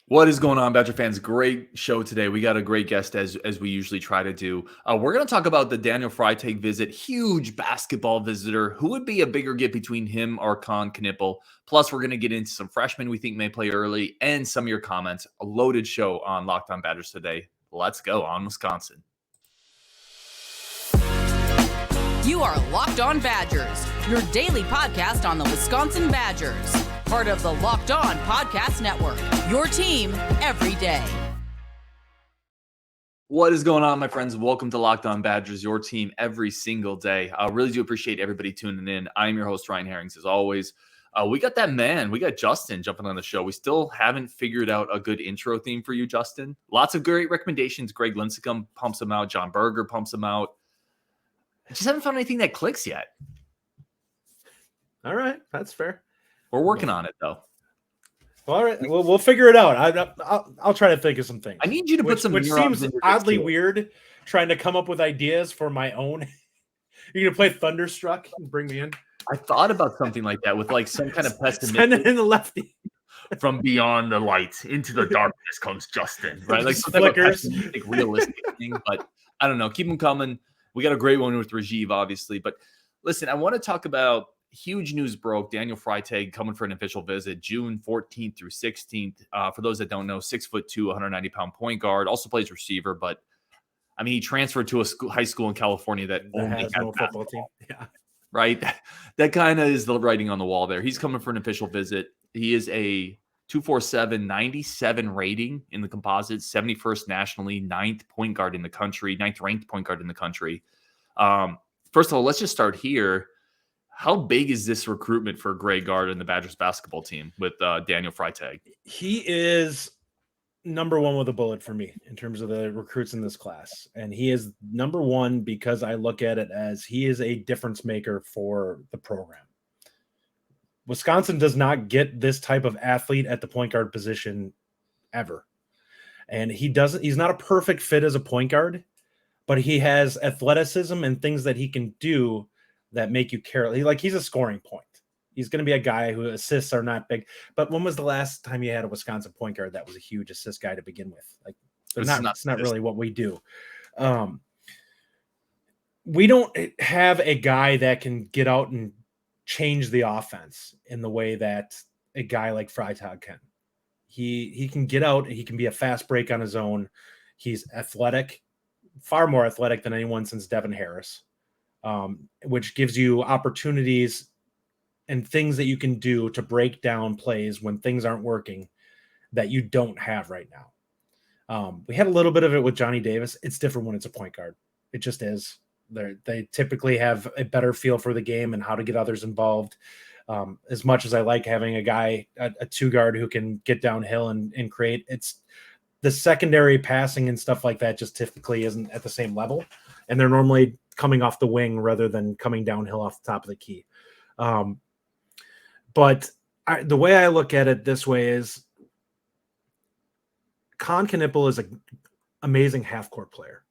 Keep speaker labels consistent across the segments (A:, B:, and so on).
A: What is going on, Badger fans? Great show today. We got a great guest as we usually try to do. We're going to talk about the Daniel Freitag visit. Huge basketball visitor. Who would be a bigger get between him or Kon Kneuppel? Plus, we're going to get into some freshmen we think may play early and some of your comments. A loaded show on Locked On Badgers today. Let's go on Wisconsin.
B: You are Locked On Badgers, your daily podcast on the Wisconsin Badgers. Part of the Locked On Podcast Network, your team every day.
A: What is going on, my friends? Welcome to Locked On Badgers, your team every single day. I really do appreciate everybody tuning in. I'm your host, Ryan Herrings, as always. We got that man. We got Justin jumping on the show. We still haven't figured out a good intro theme for you, Justin. Lots of great recommendations. Greg Lincecum pumps them out. John Berger pumps them out. I just haven't found anything that clicks yet.
C: All right. That's fair.
A: We're working on it, though.
C: All right. We'll figure it out. I'll try to think of some things.
A: I need you to put some.
C: Which seems oddly weird, trying to come up with ideas for my own. You're going to play Thunderstruck and bring me in?
A: I thought about something like that with like some kind of pessimistic.
C: Send it in the lefty.
A: From beyond the light into the darkness comes Justin, right? Like some
C: flickers.
A: Like realistic thing, but I don't know. Keep them coming. We got a great one with Rajiv, obviously. But listen, I want to talk about huge news broke. Daniel Freitag coming for an official visit June 14th through 16th. For those that don't know, 6'2", 190-pound point guard. Also plays receiver, but I mean, he transferred to a high school in California that only
C: has no football team. Yeah.
A: Right? That kind of is the writing on the wall there. He's coming for an official visit. He is a 247, 97 rating in the composite, 71st nationally, 9th point guard in the country, 9th ranked point guard in the country. First of all, let's just start here. How big is this recruitment for Greg Gard and the Badgers basketball team with Daniel Freitag?
C: He is number one with a bullet for me in terms of the recruits in this class. And he is number one because I look at it as he is a difference maker for the program. Wisconsin does not get this type of athlete at the point guard position ever. And he's not a perfect fit as a point guard, but he has athleticism and things that he can do that make you care. He's a scoring point. He's going to be a guy who assists are not big. But when was the last time you had a Wisconsin point guard that was a huge assist guy to begin with? Like, it's not really what we do. We don't have a guy that can get out and change the offense in the way that a guy like Freitag can. He can get out. He can be a fast break on his own. He's athletic, far more athletic than anyone since Devin Harris, which gives you opportunities and things that you can do to break down plays when things aren't working that you don't have right now. We had a little bit of it with Johnny Davis. It's different when it's a point guard. It just is. They typically have a better feel for the game and how to get others involved. As much as I like having a guy, a two guard who can get downhill and create, it's the secondary passing and stuff like that just typically isn't at the same level. And they're normally coming off the wing rather than coming downhill off the top of the key. But the way I look at it this way is Kon Kneuppel is an amazing half-court player.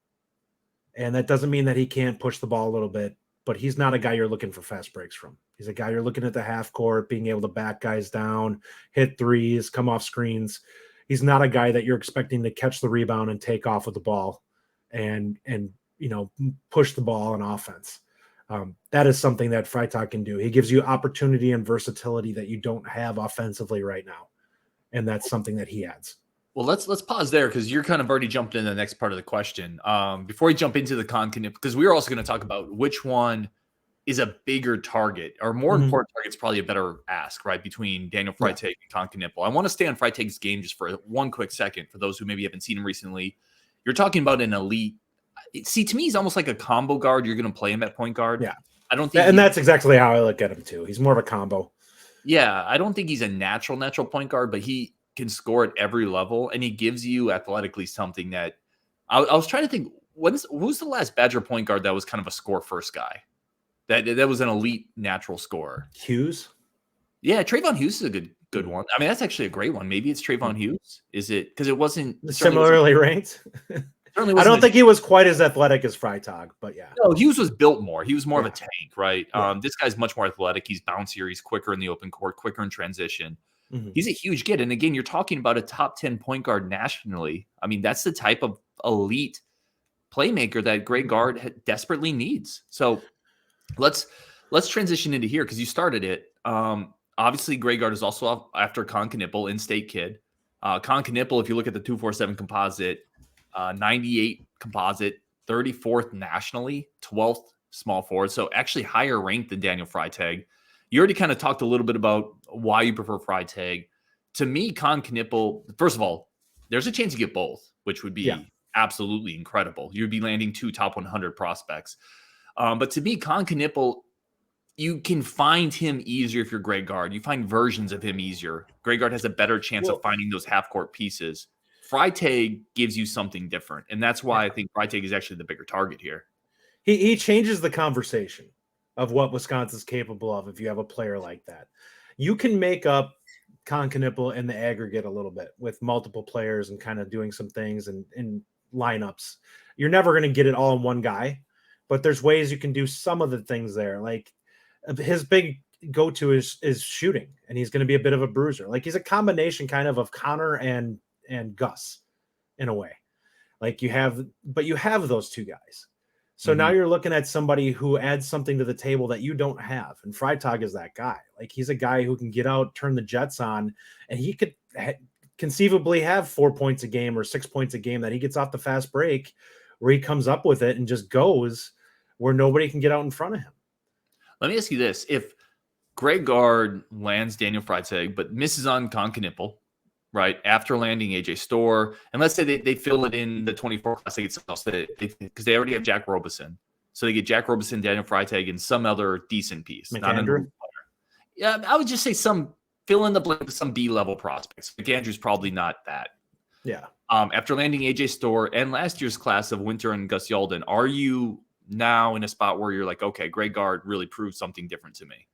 C: And that doesn't mean that he can't push the ball a little bit, but he's not a guy you're looking for fast breaks from. He's a guy you're looking at the half-court, being able to back guys down, hit threes, come off screens. He's not a guy that you're expecting to catch the rebound and take off with the ball and push the ball on offense. That is something that Freitag can do. He gives you opportunity and versatility that you don't have offensively right now. And that's something that he adds.
A: Well, let's pause there because you're kind of already jumped into the next part of the question. Before we jump into the Kon Kneuppel, because we're also going to talk about which one is a bigger target or more important target is probably a better ask, right, between Daniel Freitag and Kon Kneuppel. I want to stay on Freitag's game just for one quick second for those who maybe haven't seen him recently. You're talking about an elite. See, to me, he's almost like a combo guard. You're going to play him at point guard.
C: Yeah.
A: I don't think.
C: And that's exactly how I look at him, too. He's more of a combo.
A: Yeah. I don't think he's a natural point guard, but he can score at every level. And he gives you athletically something that I was trying to think. Who's the last Badger point guard that was kind of a score first guy? That was an elite natural scorer.
C: Hughes?
A: Yeah. Trayvon Hughes is a good one. I mean, that's actually a great one. Maybe it's Trayvon Hughes. Is it? Because it wasn't
C: similarly ranked. I don't think he was quite as athletic as Freitag, but yeah.
A: No, Hughes was built more. He was more of a tank, right? Yeah. This guy's much more athletic. He's bouncier. He's quicker in the open court, quicker in transition. He's a huge get. And again, you're talking about a top 10 point guard nationally. I mean, that's the type of elite playmaker that Greg Gard desperately needs. So let's transition into here because you started it. Obviously, Greg Gard is also after Kon Kneuppel, in-state kid. Kon Kneuppel, if you look at the 247 composite, 98 composite, 34th nationally, 12th small forward. So actually higher ranked than Daniel Freitag. You already kind of talked a little bit about why you prefer Freitag. To me, Kon Kneuppel, first of all, there's a chance you get both, which would be absolutely incredible. You'd be landing 2 top 100 prospects. But to me, Kon Kneuppel, you can find him easier if you're Greg Gard. You find versions of him easier. Greg Gard has a better chance of finding those half-court pieces. Freitag gives you something different, and that's why I think Freitag is actually the bigger target here.
C: He changes the conversation of what Wisconsin's capable of if you have a player like that. You can make up Kon Kneuppel in the aggregate a little bit with multiple players and kind of doing some things and lineups. You're never going to get it all in one guy, but there's ways you can do some of the things there. Like his big go-to is shooting, and he's going to be a bit of a bruiser. Like he's a combination kind of Connor and Gus in a way. Like you have those two guys. So now you're looking at somebody who adds something to the table that you don't have. And Freitag is that guy. Like he's a guy who can get out, turn the jets on, and he could conceivably have 4 points a game or 6 points a game that he gets off the fast break where he comes up with it and just goes where nobody can get out in front of him.
A: Let me ask you this. If Greg Gard lands Daniel Freitag, but misses on Kon Kneuppel, right, after landing AJ Storr, and let's say they fill it in the 24 class, they get something else because they already have Jack Robeson. So they get Jack Robeson, Daniel Freitag, and some other decent piece.
C: McAndrew?
A: Yeah, I would just say some fill in the blank with some B-level prospects. McAndrew's probably not that.
C: Yeah.
A: After landing AJ Storr and last year's class of Winter and Gus Yalden, are you now in a spot where you're like, okay, Greg Gard really proved something different to me?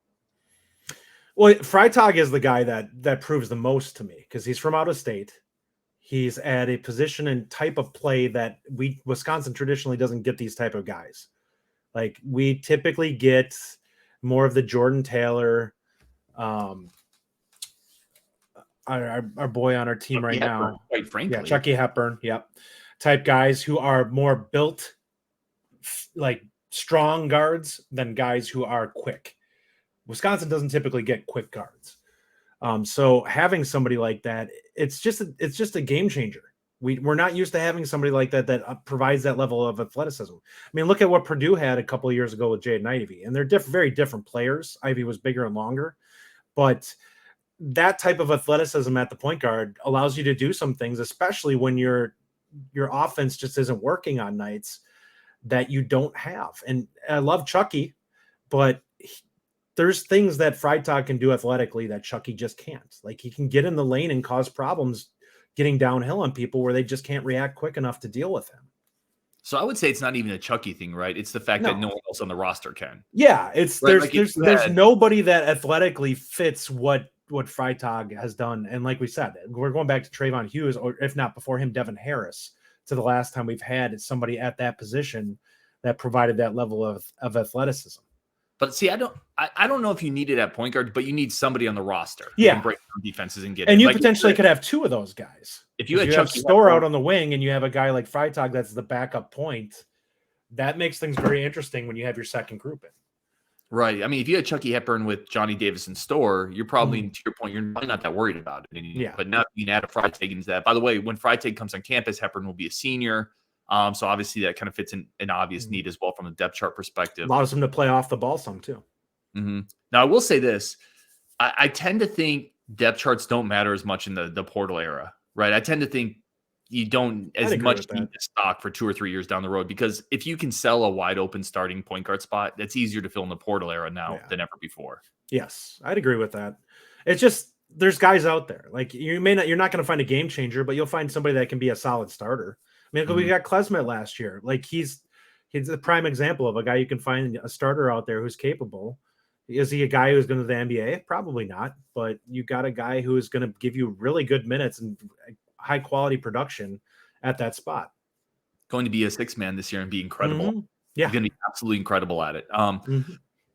C: Well, Freitag is the guy that proves the most to me because he's from out of state. He's at a position and type of play that Wisconsin traditionally doesn't get these type of guys. Like we typically get more of the Jordan Taylor, our boy on our team Chucky Hepburn, now,
A: quite frankly.
C: Yeah, Chucky Hepburn, type guys who are more built like strong guards than guys who are quick. Wisconsin doesn't typically get quick guards. So having somebody like that, it's just a game changer. We're not used to having somebody like that provides that level of athleticism. I mean, look at what Purdue had a couple of years ago with Jaden Ivey, and they're very different players. Ivey was bigger and longer, but that type of athleticism at the point guard allows you to do some things, especially when your offense just isn't working on nights that you don't have. And I love Chucky, but there's things that Freitag can do athletically that Chucky just can't. Like he can get in the lane and cause problems getting downhill on people where they just can't react quick enough to deal with him. So
A: I would say it's not even a Chucky thing, right? It's the fact that no one else on the roster can.
C: Yeah, it's right? there's nobody that athletically fits what Freitag has done. And like we said, we're going back to Trayvon Hughes, or if not before him, Devin Harris, to the last time we've had somebody at that position that provided that level of athleticism.
A: But see, I don't know if you need it at point guard, but you need somebody on the roster who
C: can
A: break down defenses and get
C: and
A: it.
C: you potentially could have two of those guys.
A: If you had
C: have Storr out on the wing and you have a guy like Freitag that's the backup point, that makes things very interesting when you have your second group in.
A: Right. I mean, if you had Chucky Hepburn with Johnny Davis and Storr, you're probably, to your point, you're probably not that worried about it.
C: Yeah.
A: But now you can add a Freitag into that. By the way, when Freitag comes on campus, Hepburn will be a senior. So obviously that kind of fits in an obvious need as well from a depth chart perspective.
C: Allows him to play off the ball some too.
A: Mm-hmm. Now I will say this: I tend to think depth charts don't matter as much in the portal era, right? I tend to think you don't as much need to stock for 2 or 3 years down the road, because if you can sell a wide open starting point guard spot, that's easier to fill in the portal era now than ever before.
C: Yes, I'd agree with that. It's just there's guys out there like you're not going to find a game changer, but you'll find somebody that can be a solid starter. I mean, we got Klesmet last year. Like he's a prime example of a guy you can find a starter out there who's capable. Is he a guy who's going to the NBA? Probably not. But you got a guy who is going to give you really good minutes and high quality production at that spot.
A: Going to be a 6-man this year and be incredible.
C: Mm-hmm. Yeah,
A: he's going to be absolutely incredible at it.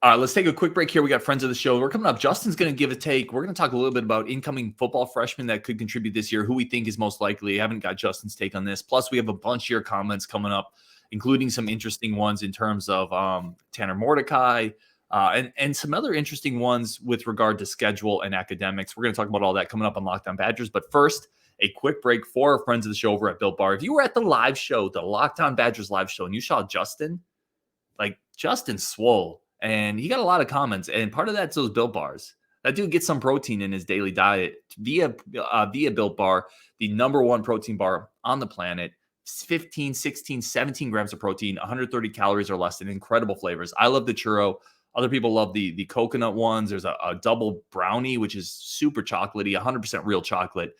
A: All right, let's take a quick break here. We got friends of the show. We're coming up. Justin's going to give a take. We're going to talk a little bit about incoming football freshmen that could contribute this year, who we think is most likely. I haven't got Justin's take on this. Plus, we have a bunch of your comments coming up, including some interesting ones in terms of Tanner Mordecai and some other interesting ones with regard to schedule and academics. We're going to talk about all that coming up on Locked On Badgers. But first, a quick break for our friends of the show over at Built Bar. If you were at the live show, the Locked On Badgers live show, and you saw Justin, Justin swole. And he got a lot of comments, and part of that's those Built Bars. That dude gets some protein in his daily diet via Built Bar, the number one protein bar on the planet. 15, 16, 17 grams of protein, 130 calories or less, and incredible flavors. I love the churro. Other people love the coconut ones. There's a double brownie, which is super chocolatey, 100% real chocolate.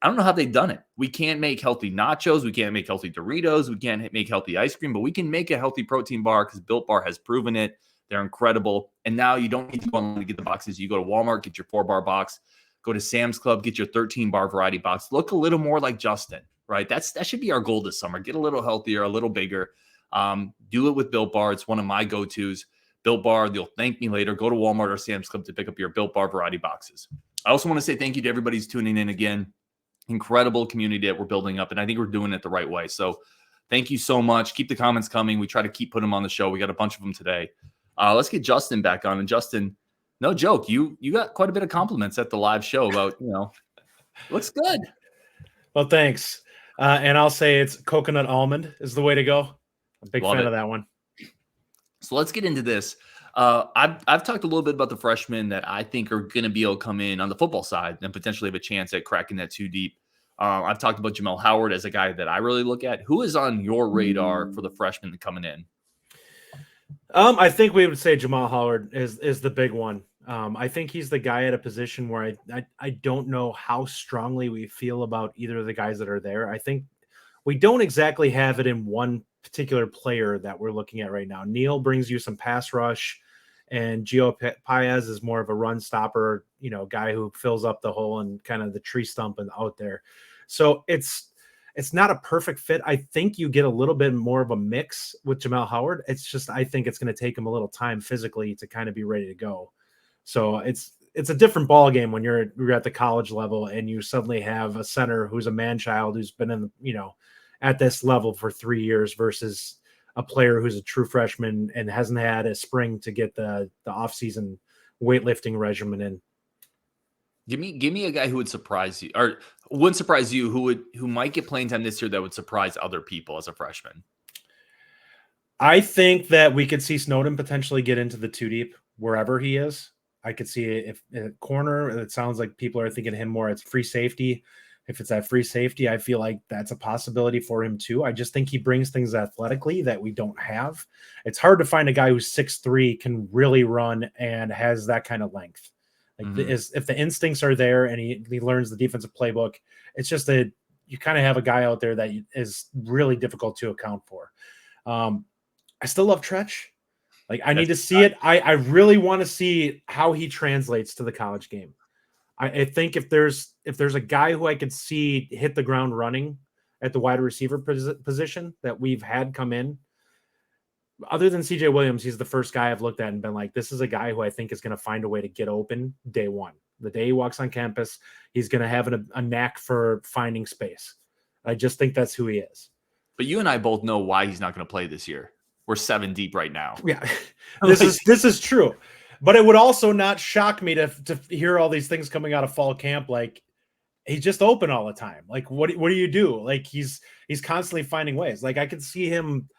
A: I don't know how they've done it. We can't make healthy nachos. We can't make healthy Doritos. We can't make healthy ice cream, but we can make a healthy protein bar because Built Bar has proven it. They're incredible. And now you don't need to go online to get the boxes. You go to Walmart, get your 4-bar box. Go to Sam's Club, get your 13-bar variety box. Look a little more like Justin, right? That should be our goal this summer. Get a little healthier, a little bigger. Do it with Built Bar. It's one of my go-tos. Built Bar, you'll thank me later. Go to Walmart or Sam's Club to pick up your Built Bar variety boxes. I also want to say thank you to everybody who's tuning in again. Incredible community that we're building up, and I think we're doing it the right way. So thank you so much. Keep the comments coming. We try to keep putting them on the show. We got a bunch of them today. Let's get Justin back on. And Justin, no joke, you got quite a bit of compliments at the live show about, looks good.
C: Well, thanks. And I'll say it's coconut almond is the way to go. I'm a big fan of that one.
A: So let's get into this. I've talked a little bit about the freshmen that I think are going to be able to come in on the football side and potentially have a chance at cracking that 2 deep. I've talked about Jamel Howard as a guy that I really look at. Who is on your radar for the freshmen coming in?
C: I think we would say Jamel Howard is the big one. I think he's the guy at a position where I don't know how strongly we feel about either of the guys that are there. I think we don't exactly have it in one particular player that we're looking at right now. Neal brings you some pass rush, and Gio Paez is more of a run stopper, guy who fills up the hole and kind of the tree stump and out there. So it's not a perfect fit. I think you get a little bit more of a mix with Jamel Howard. It's just, I think it's going to take him a little time physically to kind of be ready to go. So it's a different ball game when you're at the college level and you suddenly have a center who's a man child who's been in, at this level for 3 years versus a player who's a true freshman and hasn't had a spring to get the off-season weightlifting regimen in.
A: Give me a guy who would surprise you, or wouldn't surprise you, who might get playing time this year that would surprise other people as a freshman.
C: I think that we could see Snowden potentially get into the 2 deep wherever he is. I could see it if in a corner. It sounds like people are thinking him more. It's free safety. If it's that free safety, I feel like that's a possibility for him too. I just think he brings things athletically that we don't have. It's hard to find a guy who's 6'3", can really run and has that kind of length. If the instincts are there and he learns the defensive playbook, it's just that you kind of have a guy out there that is really difficult to account for. I still love Trech. I need to see it. I really want to see how he translates to the college game. I think if there's a guy who I could see hit the ground running at the wide receiver position that we've had come in, other than CJ Williams, he's the first guy I've looked at and been like, this is a guy who I think is going to find a way to get open day one. The day he walks on campus, he's going to have a knack for finding space. I just think that's who he is.
A: But you and I both know why he's not going to play this year. We're 7 deep right now.
C: Yeah, this is true. But it would also not shock me to hear all these things coming out of fall camp. Like, he's just open all the time. Like, what do you do? Like, he's constantly finding ways. Like, I could see him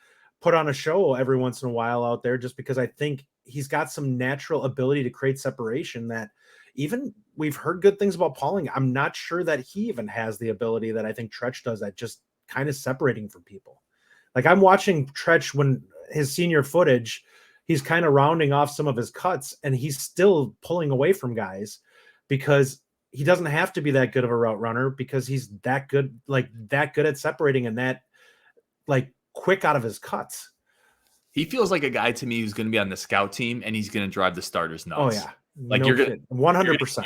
C: put on a show every once in a while out there, just because I think he's got some natural ability to create separation that even we've heard good things about Pauling. I'm not sure that he even has the ability that I think Trech does at just kind of separating from people. Like, I'm watching Trech when his senior footage, he's kind of rounding off some of his cuts and he's still pulling away from guys because he doesn't have to be that good of a route runner because he's that good at separating and that quick out of his cuts.
A: He feels like a guy to me who's going to be on the scout team and he's going to drive the starters nuts.
C: Oh yeah. You're going to 100%.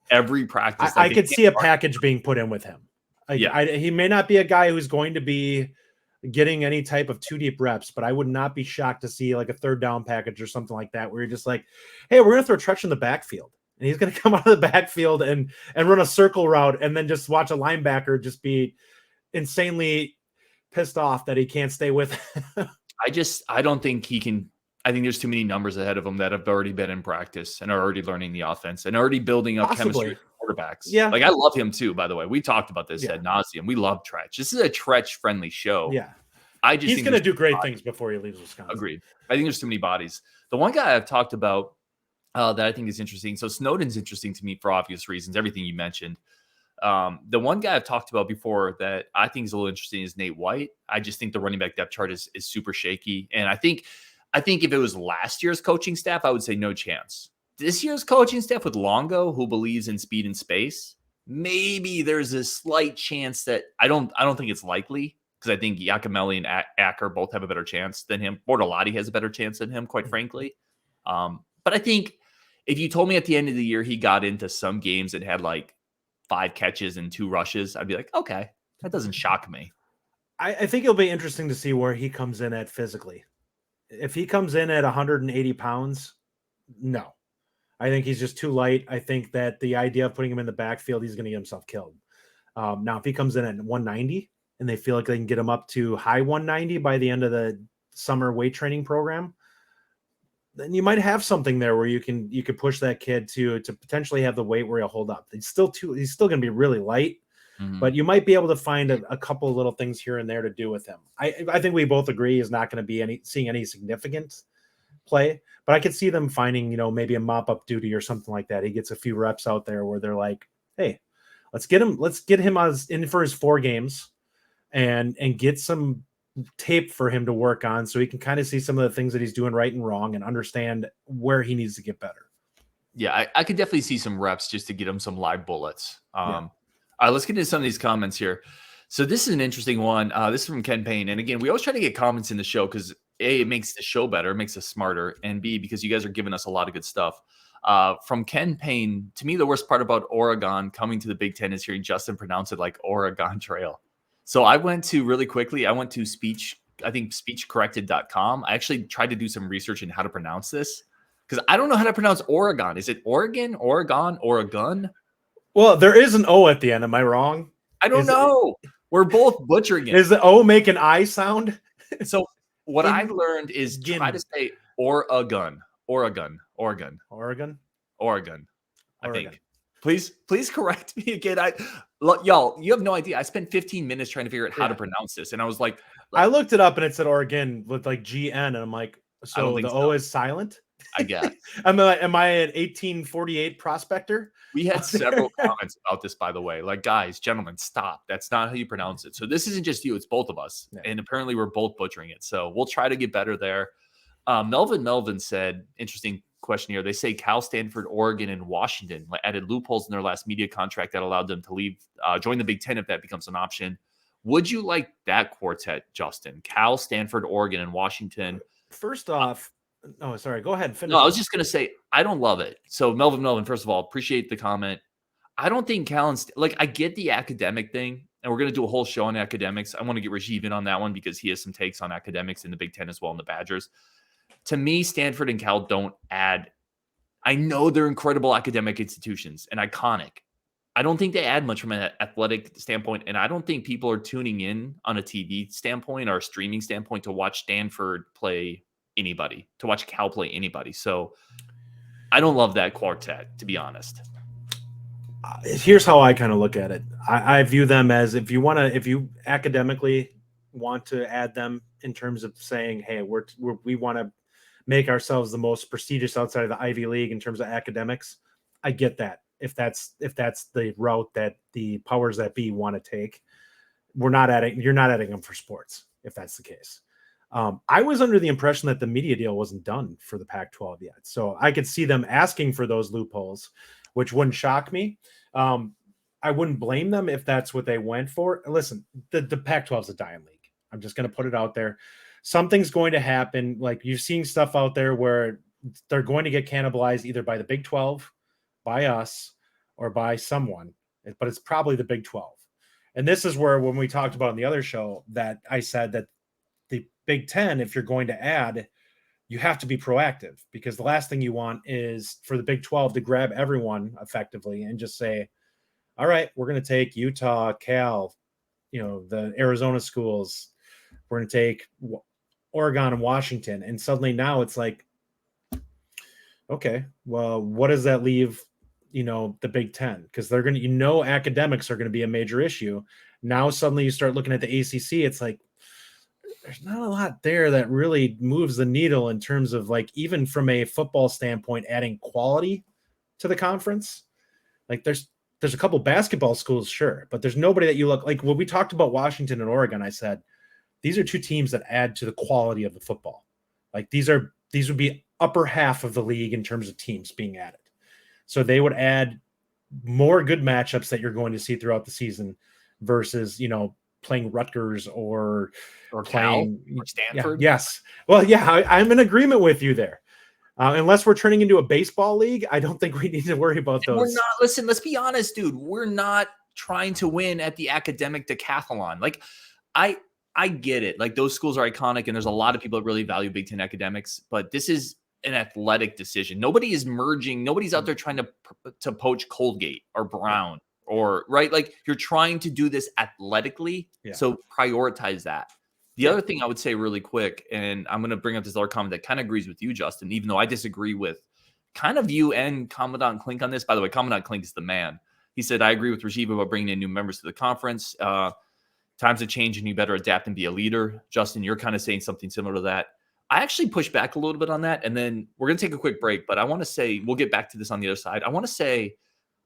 A: Every practice.
C: I could see a package being put in with him. He may not be a guy who's going to be getting any type of 2 deep reps, but I would not be shocked to see like a 3rd down package or something like that, where you're just like, hey, we're going to throw Trech in the backfield. And he's going to come out of the backfield and run a circle route and then just watch a linebacker just be insanely pissed off that he can't stay with.
A: I don't think he can. I think there's too many numbers ahead of him that have already been in practice and are already learning the offense and already building up chemistry with quarterbacks.
C: Yeah.
A: Like I love him too, by the way. We talked about this ad nauseum. We love Trech. This is a Trech friendly show.
C: Yeah.
A: He's
C: going to do great things before he leaves Wisconsin.
A: Agreed. I think there's too many bodies. The one guy I've talked about that I think is interesting. So Snowden's interesting to me for obvious reasons, everything you mentioned. The one guy I've talked about before that I think is a little interesting is Nate White. I just think the running back depth chart is super shaky. And I think if it was last year's coaching staff, I would say no chance. This year's coaching staff with Longo, who believes in speed and space, maybe there's a slight chance that I don't think it's likely, because I think Yakimelli and Acker both have a better chance than him. Bortolotti has a better chance than him, quite frankly. But I think if you told me at the end of the year he got into some games and had like 5 catches and 2 rushes, I'd be like, okay, that doesn't shock me.
C: I think it'll be interesting to see where he comes in at physically. If he comes in at 180 pounds, no. I think he's just too light. I think that the idea of putting him in the backfield, he's going to get himself killed. Now, if he comes in at 190 and they feel like they can get him up to high 190 by the end of the summer weight training program, then you might have something there where you can push that kid to potentially have the weight where he'll hold up. He's still going to be really light, but you might be able to find a couple of little things here and there to do with him. I think we both agree he's not going to be seeing any significant play, but I could see them finding, maybe a mop-up duty or something like that. He gets a few reps out there where they're like, hey, let's get him in for his 4 games and get some tape for him to work on so he can kind of see some of the things that he's doing right and wrong and understand where he needs to get better.
A: Yeah, I could definitely see some reps just to get him some live bullets. All right, let's get into some of these comments here. So this is an interesting one. This is from Ken Payne. And again, we always try to get comments in the show because A, it makes the show better, it makes us smarter, and B, because you guys are giving us a lot of good stuff. From Ken Payne, to me, the worst part about Oregon coming to the Big Ten is hearing Justin pronounce it like Oregon Trail. So I went to speechcorrected.com. I actually tried to do some research in how to pronounce this because I don't know how to pronounce Oregon. Is it Oregon, Oregon, Oregon?
C: Well, there is an O at the end. Am I wrong?
A: I don't know. We're both butchering it.
C: Does the O make an I sound?
A: So what I've learned is try to say Oregon. I think. Please correct me again. Y'all, you have no idea. I spent 15 minutes trying to figure out how to pronounce this, and I was like,
C: I looked it up, and it said Oregon with like GN, and I'm like, so the O is silent.
A: I guess.
C: Am I an 1848 prospector?
A: We had several comments about this, by the way. Like, guys, gentlemen, stop. That's not how you pronounce it. So this isn't just you; it's both of us, and apparently we're both butchering it. So we'll try to get better there. Melvin said, interesting question here. They say Cal, Stanford, Oregon, and Washington added loopholes in their last media contract that allowed them to leave, join the Big Ten if that becomes an option. Would you like that quartet, Justin? Cal, Stanford, Oregon, and Washington.
C: First off, oh, sorry. Go ahead. Finish.
A: No, I was just going to say, I don't love it. So Melvin, first of all, appreciate the comment. I don't think Cal and I get the academic thing, and we're going to do a whole show on academics. I want to get Rajiv in on that one because he has some takes on academics in the Big Ten as well, and the Badgers. To me, Stanford and Cal don't add. I know they're incredible academic institutions and iconic. I don't think they add much from an athletic standpoint, and I don't think people are tuning in on a TV standpoint or a streaming standpoint to watch Stanford play anybody, to watch Cal play anybody. So I don't love that quartet, to be honest.
C: Here's how I kind of look at it. I view them as if you academically want to add them in terms of saying, hey, we want to make ourselves the most prestigious outside of the Ivy League in terms of academics. I get that. If that's the route that the powers that be want to take, you're not adding them for sports, if that's the case. I was under the impression that the media deal wasn't done for the Pac-12 yet. So I could see them asking for those loopholes, which wouldn't shock me. I wouldn't blame them if that's what they went for. Listen, the Pac-12 is a dying league. I'm just going to put it out there. Something's going to happen. Like, you're seeing stuff out there where they're going to get cannibalized either by the Big 12, by us, or by someone, but it's probably the Big 12. And this is where, when we talked about in the other show, that I said that the Big Ten, if you're going to add, you have to be proactive, because the last thing you want is for the Big 12 to grab everyone effectively and just say, all right, we're going to take Utah, Cal, the Arizona schools. We're going to take Oregon and Washington. And suddenly now it's like, okay, well, what does that leave, the Big Ten? Because they're going to, academics are going to be a major issue. Now suddenly you start looking at the ACC. It's like, there's not a lot there that really moves the needle in terms of, like, even from a football standpoint, adding quality to the conference. Like there's a couple basketball schools, sure, but there's nobody that you look like. When we talked about Washington and Oregon, I said, these are two teams that add to the quality of the football. Like these would be upper half of the league in terms of teams being added. So they would add more good matchups that you're going to see throughout the season versus, playing Rutgers or playing
A: Cal or Stanford.
C: Yeah, yes. Well, yeah, I'm in agreement with you there. Unless we're turning into a baseball league, I don't think we need to worry about those.
A: We're not. Listen, let's be honest, dude. We're not trying to win at the academic decathlon. Like, I get it. Like, those schools are iconic, and there's a lot of people that really value Big Ten academics. But this is an athletic decision. Nobody is merging. Nobody's out there trying to poach Colgate or Brown or right. Like, you're trying to do this athletically. Yeah. So prioritize that. The other thing I would say really quick, and I'm going to bring up this other comment that kind of agrees with you, Justin, even though I disagree with kind of you and Commandant Klink on this. By the way, Commandant Klink is the man. He said, I agree with Rajiv about bringing in new members to the conference. Times have changed and you better adapt and be a leader. Justin, you're kind of saying something similar to that. I actually push back a little bit on that, and then we're going to take a quick break, but I want to say, we'll get back to this on the other side. I want to say,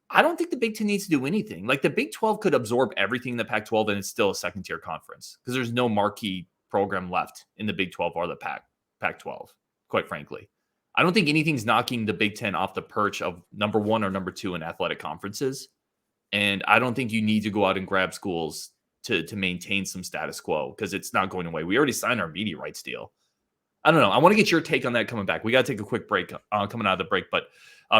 A: I don't think the Big Ten needs to do anything. Like, the Big 12 could absorb everything in the Pac-12, and it's still a second-tier conference because there's no marquee program left in the Big 12 or the Pac-12, quite frankly. I don't think anything's knocking the Big Ten off the perch of number one or number two in athletic conferences, and I don't think you need to go out and grab schools to maintain some status quo because it's not going away. We already signed our media rights deal. I don't know. I want to get your take on that coming back. We got to take a quick break coming out of the break, but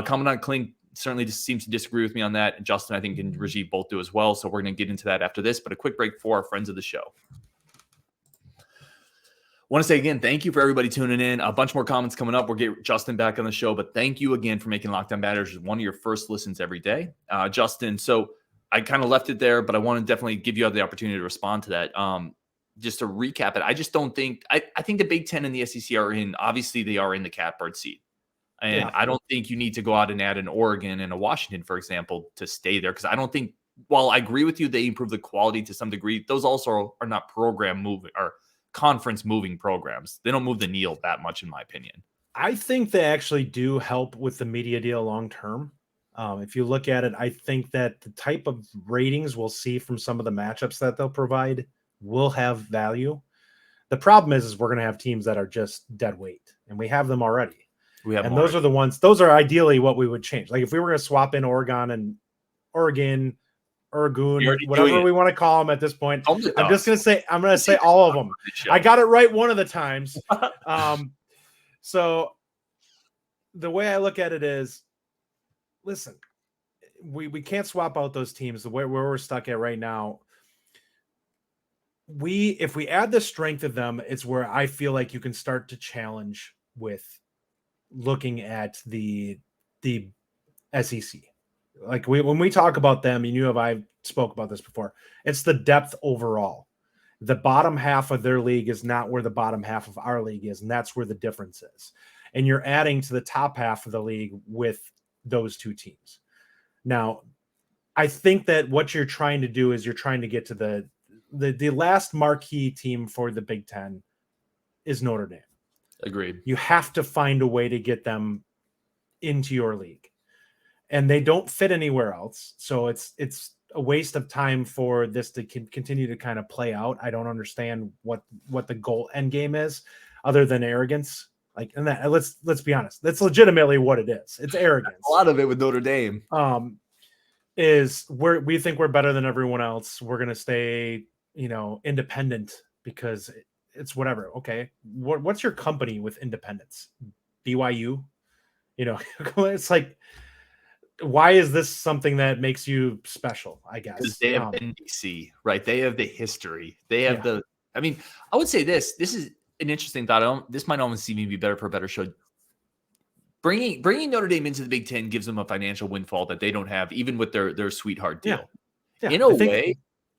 A: Commandant Klink certainly just seems to disagree with me on that. And Justin, I think, and Rajiv both do as well. So we're going to get into that after this, but a quick break for our friends of the show. Want to say again, thank you for everybody tuning in. A bunch more comments coming up. We'll get Justin back on the show, but thank you again for making Locked On Badgers one of your first listens every day. Justin, so I kind of left it there, but I want to definitely give you the opportunity to respond to that. Just to recap it, I just don't think – I think the Big Ten and the SEC are in – obviously they are in the catbird seat. And yeah. I don't think you need to go out and add an Oregon and a Washington, for example, to stay there. Because I don't think – while I agree with you, they improve the quality to some degree, those also are not program moving or conference moving programs. They don't move the needle that much, in my opinion.
C: I think they actually do help with the media deal long term. If you look at it, I think that the type of ratings we'll see from some of the matchups that they'll provide will have value. The problem is we're going to have teams that are just dead weight, and we have them already. And those are the ones, those are ideally what we would change. Like if we were going to swap in Oregon, whatever we want to call them at this point, I'm going to say all of them. I got it right one of the times. So the way I look at it is, listen, we can't swap out those teams the way where we're stuck at right now. If we add the strength of them, it's where I feel like you can start to challenge with looking at the SEC. Like when we talk about them, and I spoke about this before, it's the depth overall. The bottom half of their league is not where the bottom half of our league is, and that's where the difference is. And you're adding to the top half of the league with those two teams. Now, I think that what you're trying to do is you're trying to get to the last marquee team for the Big Ten is Notre Dame.
A: Agreed.
C: You have to find a way to get them into your league, and they don't fit anywhere else. So it's a waste of time for this to continue to kind of play out. I don't understand what the goal end game is other than arrogance. Like, and that let's be honest, that's legitimately what it is. It's arrogance.
A: A lot of it with Notre Dame
C: is we think we're better than everyone else. We're going to stay, independent because it's whatever. Okay. What's your company with independence? BYU, it's like, why is this something that makes you special? I guess
A: because they have NBC, right? They have the history. They have the I mean, I would say this is an interesting thought. This might almost even be better for a better show. Bringing Notre Dame into the Big Ten gives them a financial windfall that they don't have, even with their sweetheart deal.
C: Yeah,
A: in a way,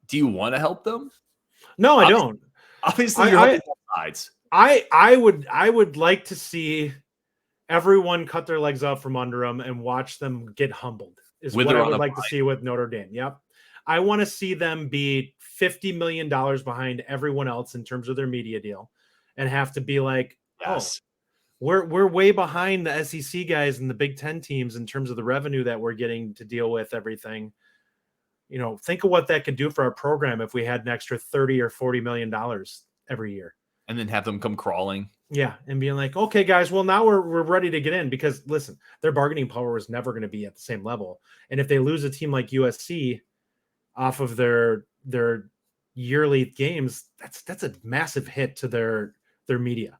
A: do you want to help them?
C: No, I don't.
A: Obviously, you're helping both sides.
C: I would like to see everyone cut their legs out from under them and watch them get humbled. Is what I would like to see with Notre Dame. Yep. I want to see them be $50 million behind everyone else in terms of their media deal and have to be like, yes. We're way behind the SEC guys and the Big Ten teams in terms of the revenue that we're getting to deal with everything. You know, think of what that could do for our program if we had an extra $30 or $40 million every year.
A: And then have them come crawling.
C: Yeah, and being like, okay, guys, well, now we're ready to get in because, listen, their bargaining power was never going to be at the same level. And if they lose a team like USC off of their yearly games, that's a massive hit to their media.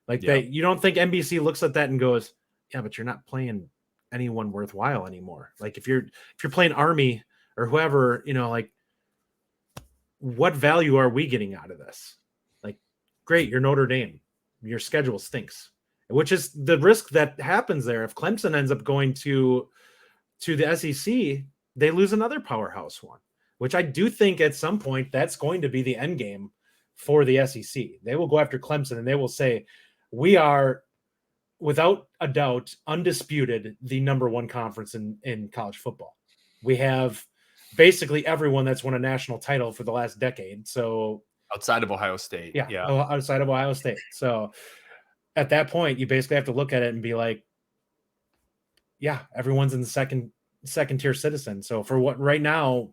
C: Like you don't think NBC looks at that and goes, yeah, but you're not playing anyone worthwhile anymore. Like if you're playing Army or whoever, you know, like what value are we getting out of this? Like, great, you're Notre Dame. Your schedule stinks, which is the risk that happens there. If Clemson ends up going to the SEC, they lose another powerhouse one, which I do think at some point that's going to be the end game for the SEC. They will go after Clemson and they will say, we are, without a doubt, undisputed, the number one conference in college football. We have basically everyone that's won a national title for the last decade. So
A: outside of Ohio State.
C: Yeah. Outside of Ohio State. So at that point, you basically have to look at it and be like, yeah, everyone's in the second tier citizen. So for what right now,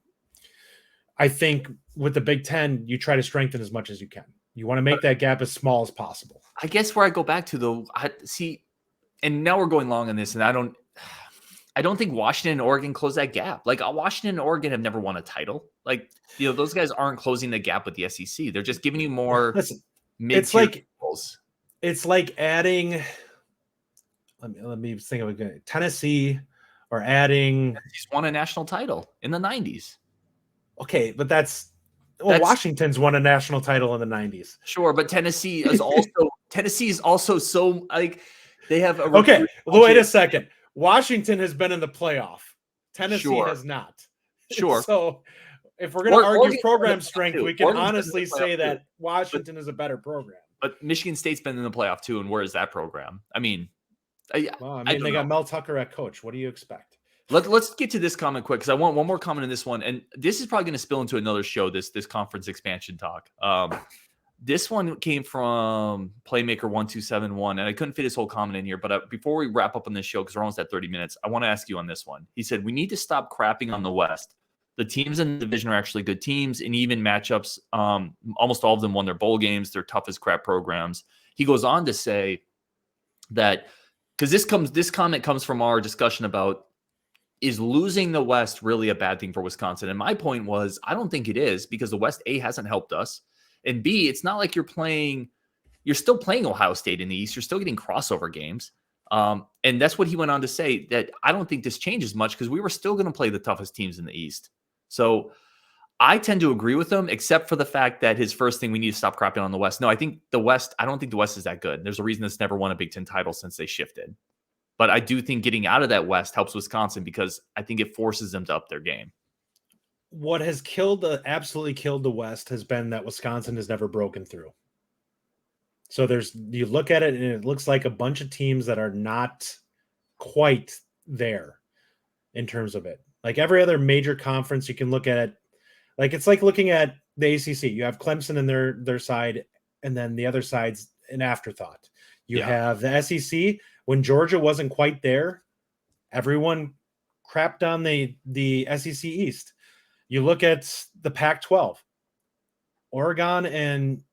C: I think with the Big Ten, you try to strengthen as much as you can. You want to make that gap as small as possible.
A: I guess where I go back to and now we're going long on this, and I don't think Washington and Oregon close that gap. Like Washington and Oregon have never won a title. Like, you know, those guys aren't closing the gap with the SEC. They're just giving you more.
C: Listen, it's like adding. Let me think of a good Tennessee or adding.
A: He's won a national title in the 90s.
C: Okay, but that's Washington's won a national title in the 90s.
A: Sure, but Tennessee is also so like they have a
C: okay. Wait a second. Washington has been in the playoff. Tennessee has not.
A: Sure.
C: So if we're going to argue program strength, we can honestly say that Washington is a better program.
A: But Michigan State's been in the playoff too, and where is that program? I mean,
C: they got Mel Tucker at coach. What do you expect?
A: Let's get to this comment quick because I want one more comment in this one, and this is probably going to spill into another show. This conference expansion talk. This one came from Playmaker1271, and I couldn't fit his whole comment in here. But before we wrap up on this show, because we're almost at 30 minutes, I want to ask you on this one. He said, we need to stop crapping on the West. The teams in the division are actually good teams, and even matchups, almost all of them won their bowl games. They're tough as crap programs. He goes on to say that, because this comment comes from our discussion about, is losing the West really a bad thing for Wisconsin? And my point was, I don't think it is, because the West, A, hasn't helped us. And B, it's not like you're still playing Ohio State in the East. You're still getting crossover games. And that's what he went on to say, that I don't think this changes much because we were still going to play the toughest teams in the East. So I tend to agree with him, except for the fact that his first thing, we need to stop crapping on the West. No, I don't think the West is that good. There's a reason it's never won a Big Ten title since they shifted. But I do think getting out of that West helps Wisconsin because I think it forces them to up their game.
C: What has absolutely killed the West has been that Wisconsin has never broken through. So you look at it and it looks like a bunch of teams that are not quite there in terms of it. Like every other major conference, you can look at it. Like it's like looking at the ACC. You have Clemson in their side, and then the other side's an afterthought. You have the SEC. When Georgia wasn't quite there, everyone crapped on the SEC East. You look at the Pac-12, Oregon.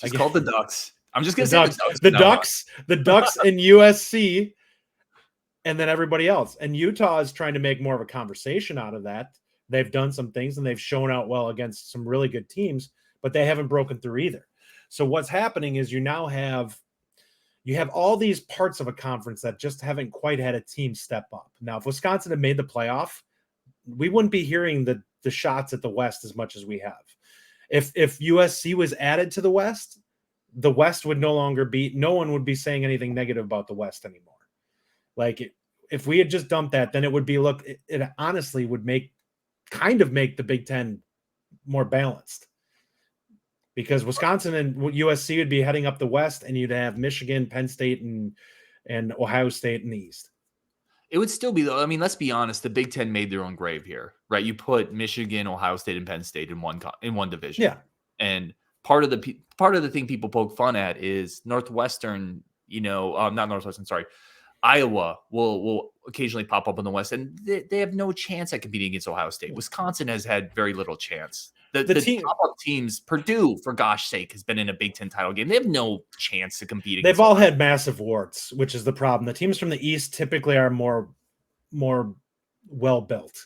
A: It's called the Ducks. I'm just going to say
C: the Ducks and USC, and then everybody else. And Utah is trying to make more of a conversation out of that. They've done some things and they've shown out well against some really good teams, but they haven't broken through either. So what's happening is you have all these parts of a conference that just haven't quite had a team step up. Now, if Wisconsin had made the playoff, we wouldn't be hearing the shots at the West as much as we have. If USC was added to the West would no longer be, no one would be saying anything negative about the West anymore. Like if we had just dumped that, then it would be, look, it honestly would make the Big Ten more balanced, because Wisconsin and USC would be heading up the West, and you'd have Michigan, Penn State, and Ohio State in the East.
A: It would still be, though. I mean, let's be honest. The Big Ten made their own grave here, right? You put Michigan, Ohio State, and Penn State in one division.
C: Yeah.
A: And part of the thing people poke fun at is Northwestern. Not Northwestern. Sorry, Iowa will occasionally pop up in the West, and they have no chance at competing against Ohio State. Wisconsin has had very little chance. The top teams, Purdue, for gosh sake, has been in a Big Ten title game. They have no chance to compete.
C: They've all had massive warts, which is the problem. The teams from the East typically are more well built.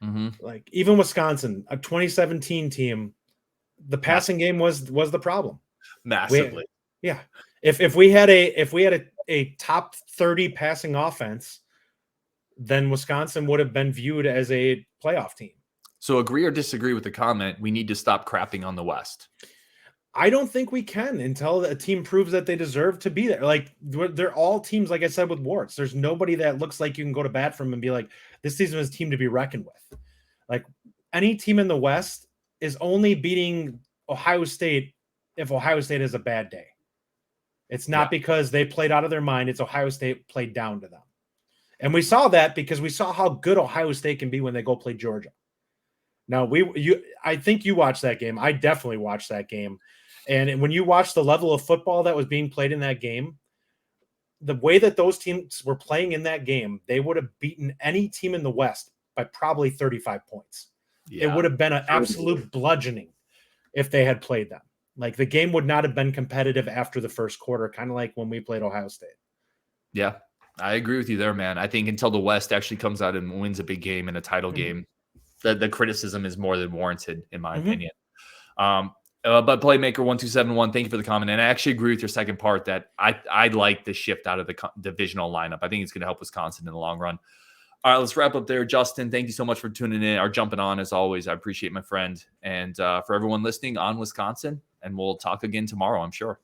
A: Mm-hmm.
C: Like even Wisconsin, a 2017 team, the passing game was the problem
A: massively.
C: If we had a top 30 passing offense, then Wisconsin would have been viewed as a playoff team.
A: So agree or disagree with the comment, we need to stop crapping on the West?
C: I don't think we can until a team proves that they deserve to be there. Like they're all teams, like I said, with warts. There's nobody that looks like you can go to bat from and be like, this season is a team to be reckoned with. Like any team in the West is only beating Ohio State if Ohio State has a bad day. It's not because they played out of their mind. It's Ohio State played down to them. And we saw that because we saw how good Ohio State can be when they go play Georgia. Now, I think you watched that game. I definitely watched that game. And when you watch the level of football that was being played in that game, the way that those teams were playing in that game, they would have beaten any team in the West by probably 35 points. Yeah, it would have been an absolute bludgeoning if they had played them. Like the game would not have been competitive after the first quarter, kind of like when we played Ohio State.
A: Yeah, I agree with you there, man. I think until the West actually comes out and wins a big game and a title game, the criticism is more than warranted, in my opinion. But Playmaker1271, thank you for the comment. And I actually agree with your second part that I like the shift out of the divisional lineup. I think it's going to help Wisconsin in the long run. All right, let's wrap up there. Justin, thank you so much for tuning in or jumping on as always. I appreciate my friend. And for everyone listening on Wisconsin, and we'll talk again tomorrow, I'm sure.